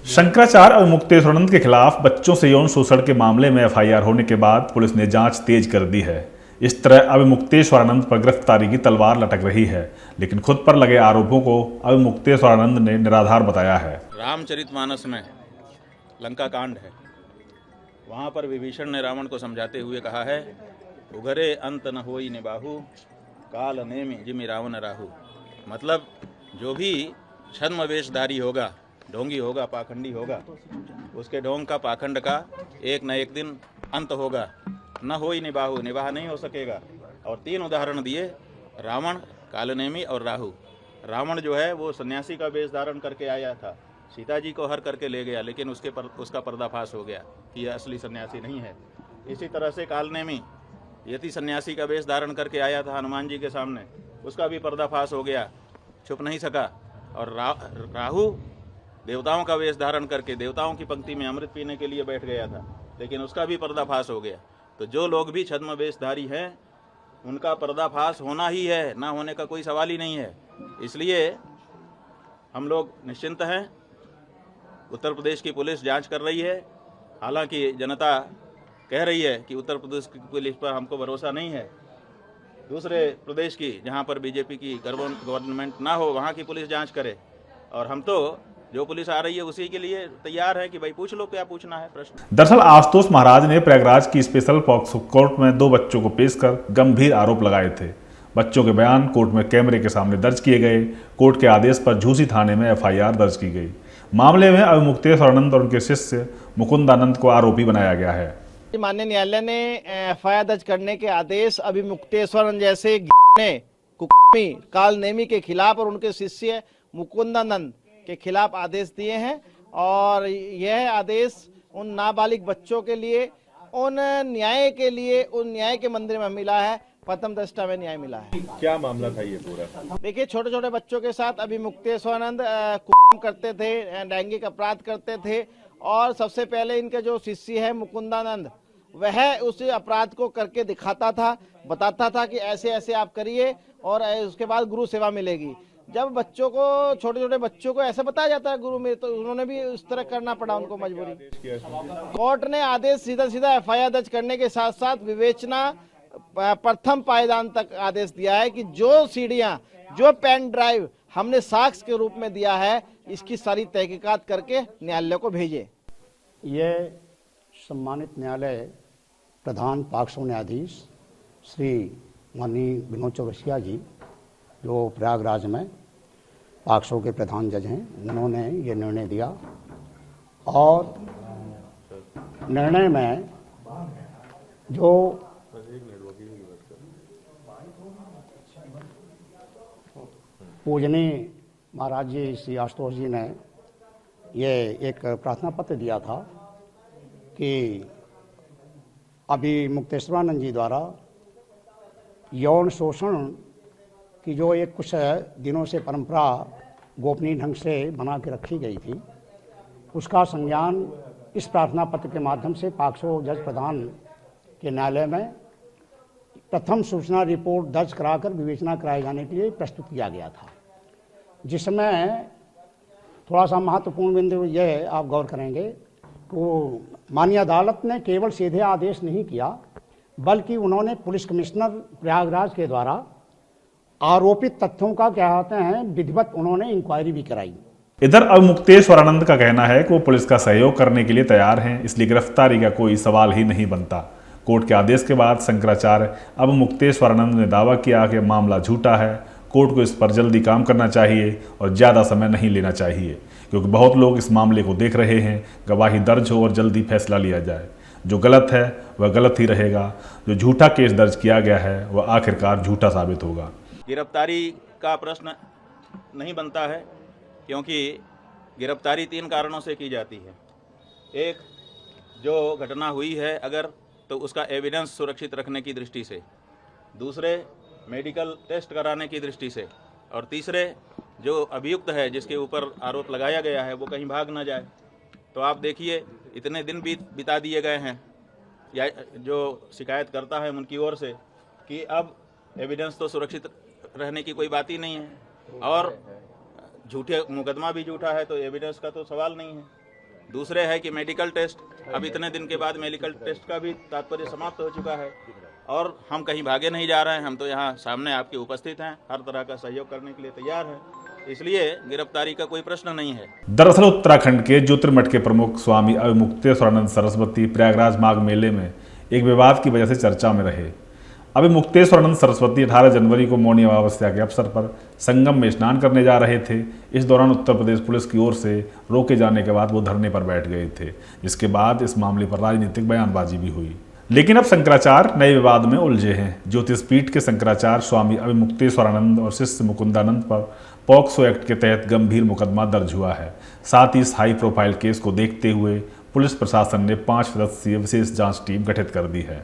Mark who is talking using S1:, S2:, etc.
S1: शंकराचार्य और मुक्तेश्वरानंद के खिलाफ बच्चों से यौन शोषण के मामले में एफआईआर होने के बाद पुलिस ने जांच तेज कर दी है। इस तरह अब मुक्तेश्वरानंद पर गिरफ्तारी की तलवार लटक रही है, लेकिन खुद पर लगे आरोपों को अब मुक्तेश्वरानंद ने निराधार बताया है।
S2: रामचरितमानस में लंका कांड है, वहाँ पर विभीषण ने रावण को समझाते हुए कहा है, उघरे अंत न होई निबाहु काल नेमि जिमि रावण राहु। मतलब जो भी छद्म वेशधारी होगा, ढोंगी होगा, पाखंडी होगा, उसके ढोंग का पाखंड का एक न एक दिन अंत होगा। न होई निबाहु, निबाह नहीं हो सकेगा। और 3 उदाहरण दिए, रावण, कालनेमी और राहु। रावण जो है वो सन्यासी का वेश धारण करके आया था, सीता जी को हर करके ले गया, लेकिन उसका पर्दाफाश हो गया कि यह असली सन्यासी नहीं है। इसी तरह से कालनेमी यति सन्यासी का वेश धारण करके आया था हनुमान जी के सामने, उसका भी पर्दाफाश हो गया, छुप नहीं सका। और राहु देवताओं का वेश धारण करके देवताओं की पंक्ति में अमृत पीने के लिए बैठ गया था, लेकिन उसका भी पर्दाफाश हो गया। तो जो लोग भी छद्म वेशधारी हैं उनका पर्दाफाश होना ही है, ना होने का कोई सवाल ही नहीं है। इसलिए हम लोग निश्चिंत हैं। उत्तर प्रदेश की पुलिस जांच कर रही है। हालांकि जनता कह रही है कि उत्तर प्रदेश की पुलिस पर हमको भरोसा नहीं है। दूसरे प्रदेश की, जहां पर बीजेपी की गवर्नमेंट ना हो, वहां की पुलिस जांच करे। और हम तो जो पुलिस आ रही है उसी के लिए तैयार है कि भाई पूछ लो, क्या पूछना है प्रश्न।
S1: दरअसल आशुतोष महाराज ने प्रयागराज की स्पेशल पॉक्सो कोर्ट में 2 बच्चों को पेश कर गंभीर आरोप लगाए थे। बच्चों के बयान कोर्ट में कैमरे के सामने दर्ज किए गए। कोर्ट के आदेश पर झूसी थाने में एफआईआर दर्ज की गई। मामले में अब मुक्तेश्वरानंद और उनके शिष्य मुकुंदानंद को आरोपी बनाया गया है।
S3: माननीय न्यायालय ने एफआईआर दर्ज करने के आदेश अभी मुक्तेश्वरानंद जैसे कालनेमी के खिलाफ और उनके शिष्य मुकुंदानंद के खिलाफ आदेश दिए हैं। और यह आदेश उन नाबालिग बच्चों के लिए, उन न्याय के लिए, उन न्याय के मंदिर में मिला है, प्रथम दृष्टया में न्याय मिला है।
S4: क्या मामला था ये पूरा?
S3: देखिए, छोटे छोटे बच्चों के साथ अभी मुक्तेश्वरानंद करते थे, लैंगिक अपराध करते थे। और सबसे पहले इनके जो शिष्य है मुकुंदानंद, वह उस अपराध को करके दिखाता था, बताता था कि ऐसे ऐसे आप करिए और उसके बाद गुरु सेवा मिलेगी। जब बच्चों को, छोटे छोटे बच्चों को ऐसा बताया जाता है गुरु में, तो उन्होंने भी उस तरह करना पड़ा उनको मजबूरी। कोर्ट ने आदेश सीधा सीधा एफआईआर दर्ज करने के साथ साथ विवेचना प्रथम पायदान तक आदेश दिया है कि जो सीढ़ियां, जो पेन ड्राइव हमने साक्ष्य के रूप में दिया है, इसकी सारी तहकीकात करके न्यायालय को भेजे।
S5: ये सम्मानित न्यायालय प्रधान पॉक्सो न्यायाधीश श्री माननीय विनोद चौरसिया जी, जो प्रयागराज में पॉक्सो के प्रधान जज हैं, उन्होंने ये निर्णय दिया। और निर्णय में जो पूजनीय महाराज जी श्री आशुतोष जी ने ये एक प्रार्थना पत्र दिया था कि अभी मुक्तेश्वरानंद जी द्वारा यौन शोषण की जो एक कुछ दिनों से परंपरा गोपनीय ढंग से बना के रखी गई थी, उसका संज्ञान इस प्रार्थना पत्र के माध्यम से पॉक्सो जज प्रधान के न्यायालय में प्रथम सूचना रिपोर्ट दर्ज कराकर विवेचना कराए जाने के लिए प्रस्तुत किया गया था। जिसमें थोड़ा सा महत्वपूर्ण बिंदु यह आप गौर करेंगे कि माननीय अदालत ने केवल सीधे आदेश नहीं किया, बल्कि उन्होंने पुलिस कमिश्नर प्रयागराज के द्वारा आरोपित तथ्यों का क्या कहते हैं विधिवत उन्होंने इंक्वायरी भी कराई।
S1: इधर अब मुक्तेश्वरानंद का कहना है कि वो पुलिस का सहयोग करने के लिए तैयार हैं, इसलिए गिरफ्तारी का कोई सवाल ही नहीं बनता। कोर्ट के आदेश के बाद शंकराचार्य अब मुक्तेश्वरानंद ने दावा किया कि मामला झूठा है। कोर्ट को इस पर जल्दी काम करना चाहिए और ज़्यादा समय नहीं लेना चाहिए, क्योंकि बहुत लोग इस मामले को देख रहे हैं। गवाही दर्ज हो और जल्दी फैसला लिया जाए। जो गलत है वह गलत ही रहेगा, जो झूठा केस दर्ज किया गया है वह आखिरकार झूठा साबित होगा।
S2: गिरफ्तारी का प्रश्न नहीं बनता है, क्योंकि गिरफ्तारी 3 कारणों से की जाती है। एक, जो घटना हुई है अगर, तो उसका एविडेंस सुरक्षित रखने की दृष्टि से। दूसरे, मेडिकल टेस्ट कराने की दृष्टि से। और तीसरे, जो अभियुक्त है जिसके ऊपर आरोप लगाया गया है वो कहीं भाग ना जाए। तो आप देखिए, इतने दिन बिता दिए गए हैं या जो शिकायत करता है उनकी ओर से कि अब एविडेंस तो सुरक्षित रहने की कोई बात ही नहीं है, और झूठे मुकदमा भी झूठा है तो एविडेंस का तो सवाल नहीं है। दूसरे है कि मेडिकल टेस्ट, अब इतने दिन के बाद मेडिकल टेस्ट का भी तात्पर्य समाप्त हो चुका है और हम कहीं भागे नहीं जा रहे हैं। हम तो यहाँ सामने आपके उपस्थित हैं, हर तरह का सहयोग करने के लिए तैयार हैं, इसलिए गिरफ्तारी का कोई प्रश्न नहीं है।
S1: दरअसल उत्तराखंड के ज्योतिर्मठ के प्रमुख स्वामी अभिमुक्तेश्वरानंद सरस्वती प्रयागराज माघ मेले में एक विवाद की वजह से चर्चा में रहे। अभिमुक्तेश्वरानंद सरस्वती 18 जनवरी को मौनी अमावस्या के अवसर पर संगम में स्नान करने जा रहे थे। इस दौरान उत्तर प्रदेश पुलिस की ओर से रोके जाने के बाद वो धरने पर बैठ गए थे, जिसके बाद इस मामले पर राजनीतिक बयानबाजी भी हुई। लेकिन अब शंकराचार्य नए विवाद में उलझे हैं। ज्योतिषपीठ के शंकराचार्य स्वामी अभिमुक्तेश्वरानंद और शिष्य मुकुंदानंद पर पॉक्सो एक्ट के तहत गंभीर मुकदमा दर्ज हुआ है। साथ ही इस हाई प्रोफाइल केस को देखते हुए पुलिस प्रशासन ने 5 सदस्यीय विशेष जांच टीम गठित कर दी है।